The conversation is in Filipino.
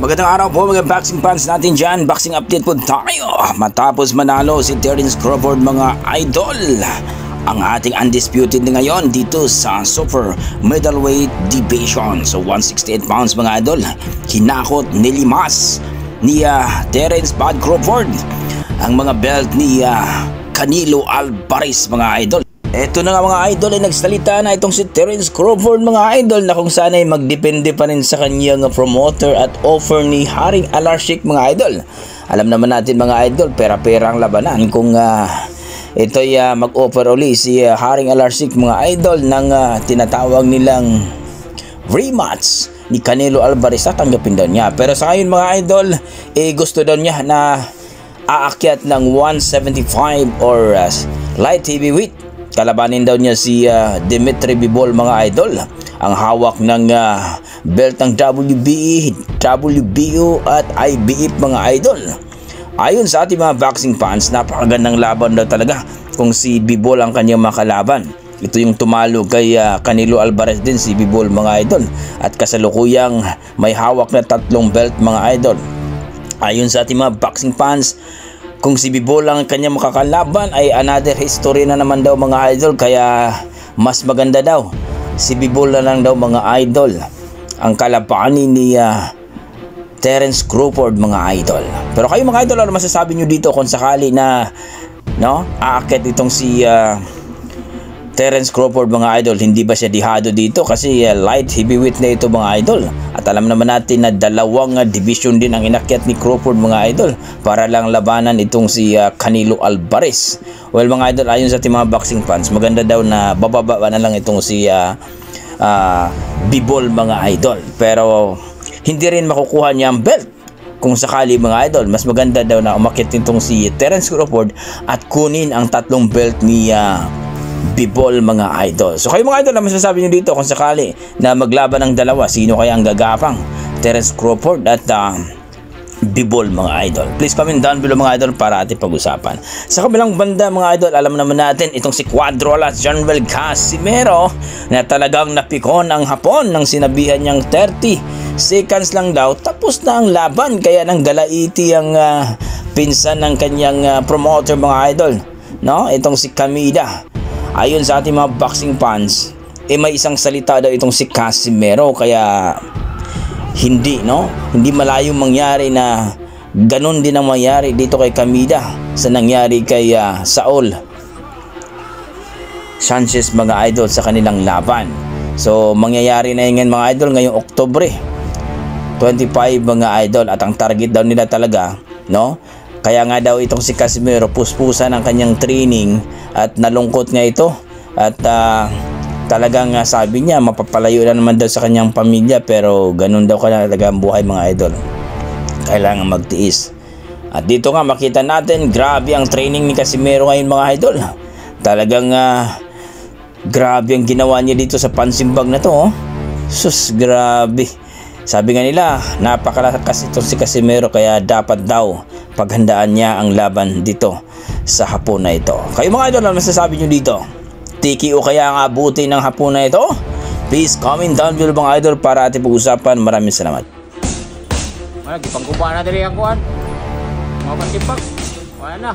Magandang araw po mga boxing fans natin dyan. Boxing update po tayo. Matapos manalo si Terence Crawford mga idol, ang ating undisputed na ngayon dito sa super middleweight division. So 168 pounds mga idol. Hinakot nilimas ni Terence Bud Crawford ang mga belt ni Canelo Alvarez mga idol. Eto na nga mga idol ay nagsalita na itong si Terence Crawford mga idol na kung sana ay magdepende pa rin sa kanyang promoter at offer ni Haring Alarcik mga idol. Alam naman natin mga idol, pera-pera ang labanan kung ito'y mag-offer uli si Haring Alarcik mga idol ng tinatawag nilang rematch ni Canelo Alvarez, tatanggapin daw niya. Pero sa ngayon mga idol, gusto daw niya na aakyat ng 175 or light heavyweight. Kalabanin daw niya si Dimitri Bivol mga idol, ang hawak ng belt ng WBE, WBO at IBF mga idol. Ayon sa ating mga boxing fans, napakagandang laban daw talaga kung si Bivol ang kanyang makalaban. Ito yung tumalo kay Canelo Alvarez din, si Bivol mga idol, at kasalukuyang may hawak na 3 belt mga idol. Ayon sa ating mga boxing fans, kung si Bivol ang kanyang makakalaban ay another history na naman daw mga idol, kaya mas maganda daw si Bivol na lang daw mga idol ang kalabanin ni Terence Crawford mga idol. Pero kayo mga idol, ano masasabi nyo dito kung sakali na aakyat itong si Terence Crawford mga idol? Hindi ba siya dihado dito? Kasi light heavyweight na ito mga idol. At alam naman natin na 2 division din ang inakyat ni Crawford mga idol para lang labanan itong si Canelo Alvarez. Well mga idol, ayon sa ating mga boxing fans, maganda daw na bababa na lang itong si Bivol mga idol. Pero hindi rin makukuha niya ang belt kung sakali mga idol. Mas maganda daw na umakyat itong si Terence Crawford at kunin ang 3 belt ni Bivol mga idol. So kayo mga idol, na masasabi nyo dito kung sakali na maglaban ng dalawa, sino kaya ang gagapang, Terence Crawford at Bivol mga idol? Please comment down below mga idol para ating pag-usapan. Sa kabilang banda mga idol, alam naman natin itong si Cuadrola Janvel Casimero na talagang napikon ang Hapon nang sinabihan niyang 30 seconds lang daw tapos na ang laban, kaya nang galaiti ang pinsan ng kanyang promoter mga idol, itong si Kamida. Ayon sa ating mga boxing fans, may isang salita daw itong si Casimero, kaya hindi malayong mangyari na ganun din ang mangyari dito kay Kamida sa nangyari kay Saul Sanchez mga idol sa kanilang laban. So mangyayari na yan mga idol ngayong Oktubre 25 mga idol, at ang target daw nila talaga, kaya nga daw itong si Casimero puspusan ang kanyang training at nalungkot nga ito, at talagang sabi niya mapapalayo na naman daw sa kanyang pamilya, pero ganun daw talaga ang buhay mga idol, kailangan magtiis. At dito nga makita natin, grabe ang training ni Casimero ngayon mga idol. Talagang grabe ang ginawa niya dito sa pansimbag na to. Sus, grabe. Sabi nga nila, napakalakas ito si Casimero, kaya dapat daw paghandaan niya ang laban dito sa Hapon na ito. Kayo mga idol, ano masasabi nyo dito? Tiki o kaya ang abuti ng Hapon na ito? Please comment down below mga idol para ating pag-usapan. Maraming salamat. Gipangkuba na diri ang kuan. Mga pantipag. Wala na.